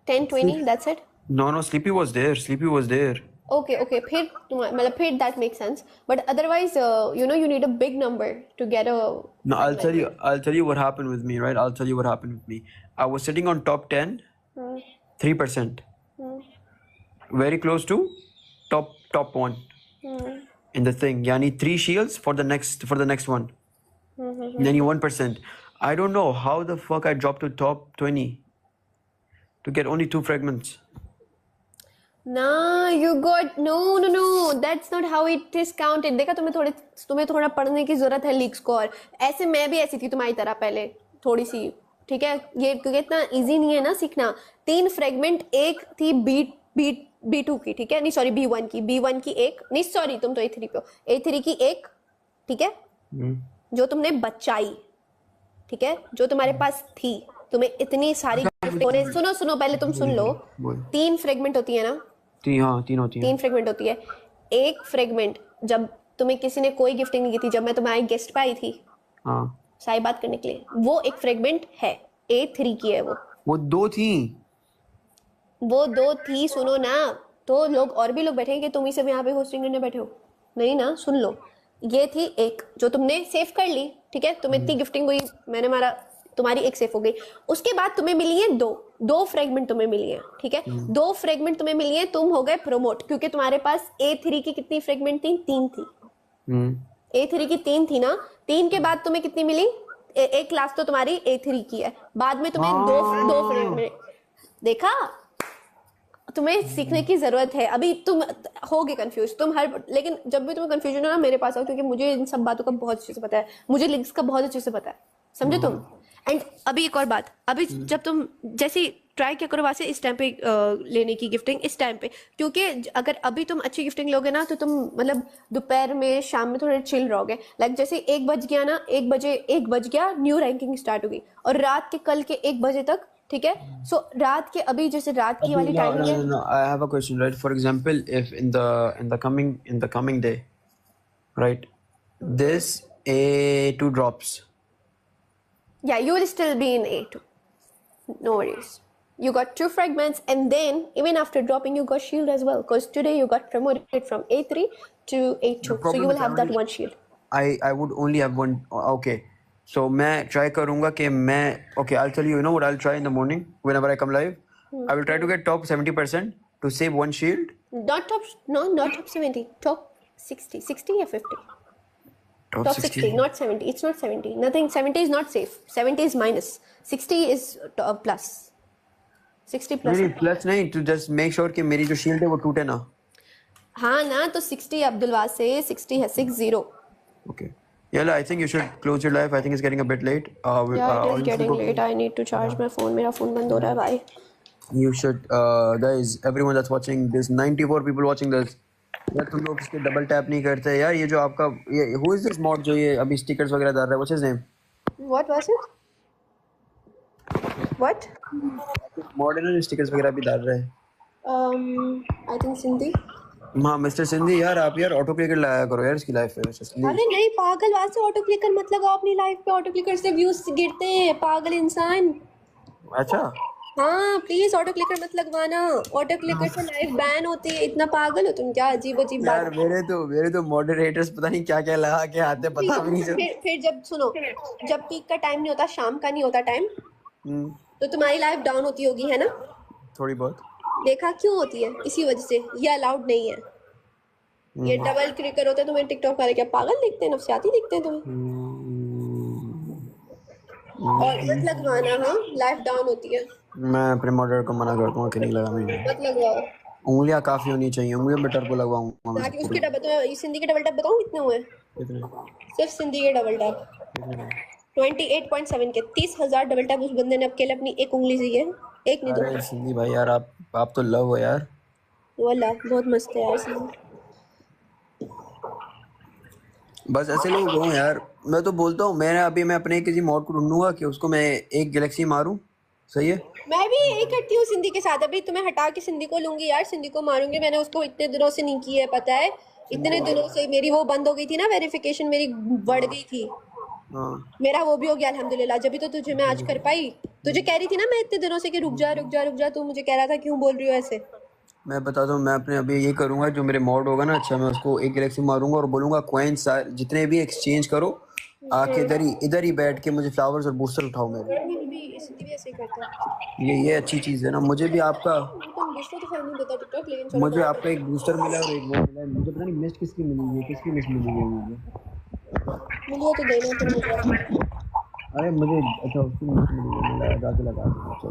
10, 20. That's it. No, Sleepy was there. Okay. फिर that makes sense. But otherwise, you need a big number to get a. No, I'll tell you what happened with me, right? I'll tell you what happened with me. I was sitting on top 10, 3%. Very close to top 1 in the thing. Yani 3 shields for the next one. Yani 1%. I don't know how the fuck I dropped to top 20 to get only 2 fragments. Nah, you got no. That's not how it is counted. देखा, तुम्हें थोड़ा पढ़ने की जरूरत है league score. ऐसे मैं भी ऐसी थी तुम्हारी तरह पहले, थोड़ी सी, ठीक है? ये क्योंकि इतना इजी नहीं है ना सीखना. 3 फ्रेगमेंट, एक थी B2 की, ठीक है? नहीं सॉरी, B1 की एक, नहीं सॉरी, तुम तो A3 पे हो. A3 की एक, ठीक है? जो तुमने बचाई, ठीक है? जो तुम्हारे पास थी, तुम्हें इतनी सारी सुनो पहले तुम सुन लो. 3 फ्रेगमेंट होती है ना? 3 होती है. 3 फ्रेगमेंट होती है. एक फ्रेगमेंट जब तुम्हें किसी ने कोई गिफ्टिंग नहीं की थी, जब मैं तुम्हारी गेस्ट पे आई थी, हाँ, सारी बात करने के लिए, वो एक फ्रेगमेंट है. A3 की है वो 2 थी. वो 2 थी, सुनो ना. तो लोग और भी लोग बैठे हैं कि तुम ही सब यहाँ पे होस्टिंग करने बैठे हो? नहीं ना, सुन लो. ये थी एक जो तुमने सेव कर ली, ठीक है? तुम्हें इतनी गिफ्टिंग हुई, मैंने मारा, तुम्हारी एक सेफ हो गई. उसके बाद तुम्हें मिली है 2 फ्रेगमेंट तुम्हें मिली है, ठीक है? 2 फ्रेगमेंट तुम्हें मिली है, तुम हो गए प्रमोट, क्योंकि तुम्हारे पास A3 की कितनी फ्रेगमेंट थी? 3 थी. A3 की 3 थी ना. 3 के बाद तुम्हें कितनी मिली? एक क्लास तो तुम्हारी A3 की है, बाद में तुम्हें 2 फ्रेगमेंट. देखा, तुम्हें सीखने की जरूरत है. अभी तुम होगे कंफ्यूज, लेकिन जब भी तुम्हें कंफ्यूजन हो ना, मेरे पास आओ, क्योंकि मुझे इन सब बातों का बहुत अच्छे से पता है. मुझे लिंक्स का बहुत अच्छे से पता है, समझे तुम? एंड अभी एक और बात, अभी जब तुम जैसे ट्राई क्या करो वैसे इस टाइम पे लेने की गिफ्टिंग इस टाइम पे, क्योंकि अगर अभी तुम अच्छी गिफ्टिंग लोगे ना, तो तुम मतलब दोपहर में, शाम में थोड़े चिल रहोगे. लाइक जैसे 1 बज गया ना, 1 बज गया, न्यू रैंकिंग स्टार्ट होगी, और रात के कल के 1 बजे तक, ठीक है? सो रात के अभी जैसे रात की वाली टाइमिंग है. No, I have a question, right? For example, if in the coming day, right, this A2 drops. Yeah, you will still be in A2. No worries. you got 2 fragments, and then even after dropping you got shield as well, because today you got promoted from A3 to A2, so problem you will is have that one shield. I would only have one. Okay, so मैं try करूँगा कि मैं okay, I'll tell you, you know what I'll try in the morning whenever I come live. I will try to get top 70% to save one shield. Not top 70, top 60 or 50. Top 60, not 70. It's not 70. Nothing. 70 is not safe. 70 is minus. 60 is plus. 60 plus. नहीं plus नहीं, to just make sure कि मेरी जो shield है वो टूटे ना. हाँ ना, तो 60 अब्दुलवास से 60 है 60. Okay. Yalla, I think you should close your live. I think it's getting a bit late. Yeah, it is getting late. I need to charge my phone. मेरा phone बंद हो रहा है भाई. You should, guys, everyone that's watching this, 94 people watching this. यार तुम लोग इसके डबल टैप नहीं करते यार. ये जो आपका ये who is this mod जो ये अभी स्टिकर्स वगैरह डाल रहा है? What's his name? What was it? What? mod है ना जो स्टिकर्स वगैरह भी डाल रहा है. I think Sindhi. हाँ मिस्टर सिंधी यार, आप यार ऑटो क्लिकर लाया करो यार इसकी लाइफ पे. मिस्टर सिंधी अरे नहीं पागल, वहां से ऑटो क्लिकर मत लगाओ अपनी लाइफ पे. ऑटो क्लिकर से व्यूज गिरते हैं पागल इंसान. अच्छा हाँ प्लीज ऑटो क्लिकर मत लगवाना. ऑटो क्लिकर से लाइव बैन होती है. इतना पागल हो तुम क्या? अजीब अजीब यार बात. मेरे तो मॉडरेटर्स पता नहीं क्या क्या लगा के आते, पता भी नहीं चलता. फिर जब सुनो, जब पीक का टाइम नहीं होता, शाम का नहीं होता टाइम, तो तुम्हारी लाइफ डाउन होती होगी है ना? थोड़ी बहुत. देखा क्यों होती है? इसी वजह से. ये अलाउड नहीं है. ये डबल क्लिकर होता है. तुम्हें टिकटॉक वाले क्या पागल दिखते हैं? नफसियाती दिखते हैं तुम्हें? और मत लगवाना. हाँ लाइफ डाउन होती है. मैं अपने मॉडरेटर को मना करता हूँ कि नहीं लगाऊंगा. मत लगवाओ. उंगलियां काफी होनी चाहिए. उंगलियों में टर्बो लगवाऊंगा. ताकि उसके डबल, तो सिंधी के डबल टैप बताऊँ कितने हुए? सिर्फ सिंधी के डबल टैप 28.7 के 30,000 डबल टैप उस बंदे ने अकेले अपनी एक उंगली से किए. एक नहीं, अरे सिंधी भाई यार, आप तो लव हो यार. वाला बहुत मस्त है यार सिंधी. बस ऐसे लोग हो यार. मैं तो बोलता हूँ मैं अपने किसी मॉड को ढूंढूंगा कि उसको मैं एक गैलेक्सी मारूं. सही है. मैं भी यही करती हूँ सिंधी के साथ. अभी तुम्हें हटा के सिंधी को लूंगी यार. सिंधी को मारूंगी. मैंने उसको इतने दिनों से नहीं की है, पता है. इतने दिनों से मेरी वो बंद हो गई थी ना, वेरिफिकेशन मेरी बढ़ गई थी. हाँ मेरा वो भी हो गया अल्हम्दुलिल्लाह. जब भी तो तुझे मैं आज कर पाई. तुझे कह रही थी ना मैं इतने दिनों से कि रुक जा. तू मुझे कह रहा था क्यों बोल रही हो ऐसे. मैं बताता हूँ, मैं अपने अभी ये करूंगा, जो मेरे मॉड होगा ना, अच्छा मैं उसको एक गैलेक्सी मारूंगा और बोलूंगा कॉइन्स जितने भी एक्सचेंज करो आके इधर ही बैठ के मुझे फ्लावर्स और बूस्टर उठाओ मेरे. सिंधी भी ऐसे ही करता है. ये अच्छी चीज है ना. मुझे भी आपका तुम दूसरों तो फैमिली बता टिकटॉक, लेकिन मुझे आपका एक बूस्टर मिला और एक वो मिला. मुझे पता नहीं मिस्ट किसकी मिली है, किसकी मिस्ट मिली है मुझे. मुझे तो देना फिर मुझे. अरे मुझे अच्छा उसकी मिस्ट मिली है. मैं जाके लगा दूंगा.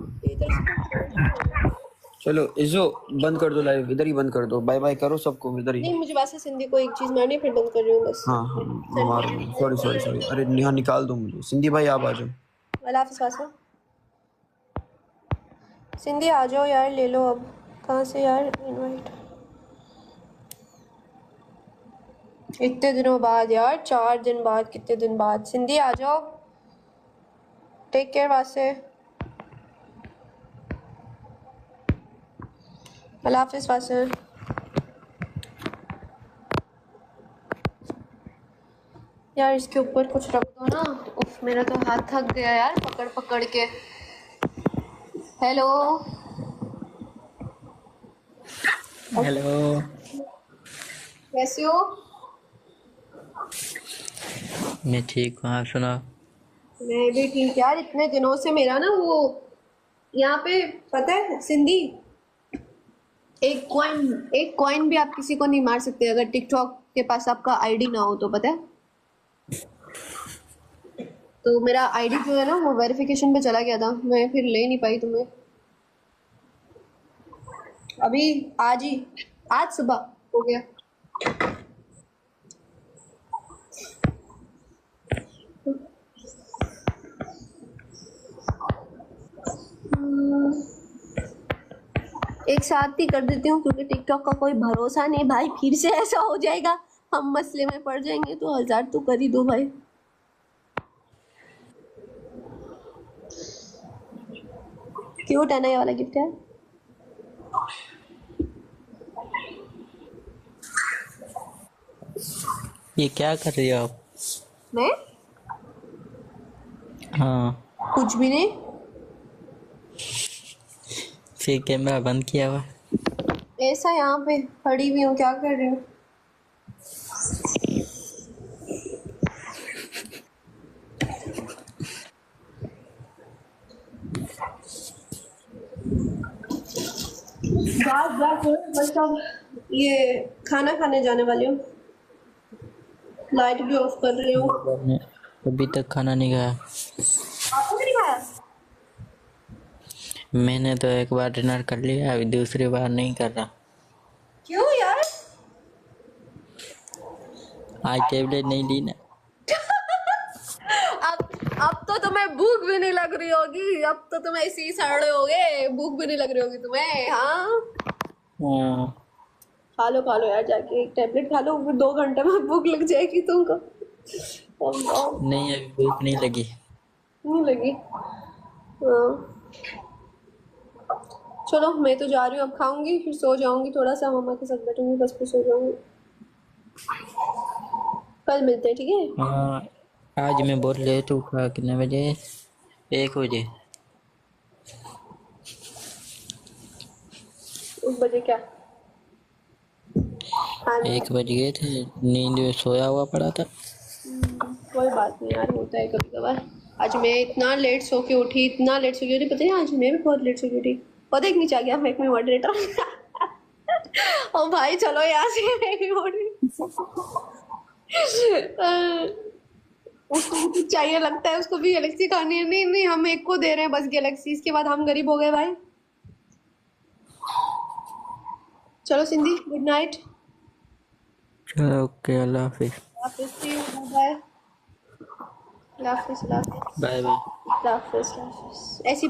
चलो इज़ो बंद कर दो लाइव. इधर ही बंद कर दो. बाय बाय करो सबको इधर ही. नहीं मुझे वैसे सिंधी को एक चीज मारनी, फिर बंद कर रही हूँ बस. हाँ सॉरी. अरे नेहा निकाल दो मुझे. सिंधी भाई आप आ जाओ. अल्लाह हाफिज़ वासा. सिंधी आ जाओ यार, ले लो. अब कहाँ से यार इनवाइट? इतने दिनों बाद यार, 4 दिन बाद, कितने दिन बाद. सिंधी आ जाओ. टेक केयर वासे. अल्लाह हाफिज़ वासे. यार इसके ऊपर कुछ रख दो ना. उफ मेरा तो हाथ थक गया यार पकड़ पकड़ के. हेलो कैसे हो? मैं ठीक हूँ. आप सुना? मैं भी ठीक यार. इतने दिनों से मेरा ना वो यहाँ पे पता है सिंधी, एक कॉइन भी आप किसी को नहीं मार सकते अगर टिकटॉक के पास आपका आईडी ना हो तो, पता है. तो मेरा आईडी जो है ना वो वेरिफिकेशन पे चला गया था. मैं फिर ले नहीं पाई तुम्हें. अभी आज सुबह हो गया. एक साथ ही कर देती हूँ क्योंकि टिकटॉक का कोई भरोसा नहीं भाई. फिर से ऐसा हो जाएगा, हम मसले में पड़ जाएंगे. तो 1000 तो कर ही दो भाई. क्यूट है ना ये वाला गिफ्ट है. ये क्या कर रही हो आप? मैं हाँ कुछ भी नहीं. से कैमरा बंद किया हुआ। ऐसा यहाँ पे खड़ी हुई हूँ, क्या कर रही हूँ? बस अब ये खाना खाने जाने वाली हूँ, लाइट भी ऑफ कर रही हूँ। मैंने अभी तक खाना नहीं खाया। आपने नहीं खाया? मैंने तो एक बार डिनर कर लिया, अभी दूसरी बार नहीं कर रहा। क्यों यार? आज टेबलेट नहीं ली ना। अब तो तुम्हें भूख भी नहीं लग रही होगी, अब तो तुम ऐसे ही सड़े होगे, भूख भी नहीं लग रही होगी तुम्हें। हाँ, हाँ, खा लो यार, जाके एक टैबलेट खा लो, फिर 2 घंटे में भूख लग जाएगी तुमको। नहीं अभी भूख नहीं लगी। नहीं लगी? हाँ चलो, मैं तो जा रही हूँ, अब खाऊंगी फिर सो जाऊंगी, थोड़ा सा मम्मा के साथ बैठूंगी, बस फिर सो जाऊंगी। कल मिलते हैं, ठीक है? हाँ, आज मैं बहुत लेट उठा। कितने बजे? 1 बजे। 1 बजे क्या? हाँ, 1 बज गए थे, नींद में सोया हुआ पड़ा था। कोई बात नहीं यार, होता है कभी कभार। आज मैं इतना लेट सो के उठी, पता है, आज मैं भी बहुत लेट सो के उठी। और देख नीचे आ गया मैं में मॉडरेटर। ओ भाई चलो यहाँ से, मैं भी मॉडरेटर। उसको कुछ चाहिए लगता है, उसको भी गैलेक्सी खानी है। नहीं हम एक को दे रहे हैं बस गैलेक्सी, इसके बाद हम गरीब हो गए भाई। चलो सिंधी, गुड नाइट। चलो ओके, अल्लाह हाफिज। Bye bye. Bye bye. ऐसी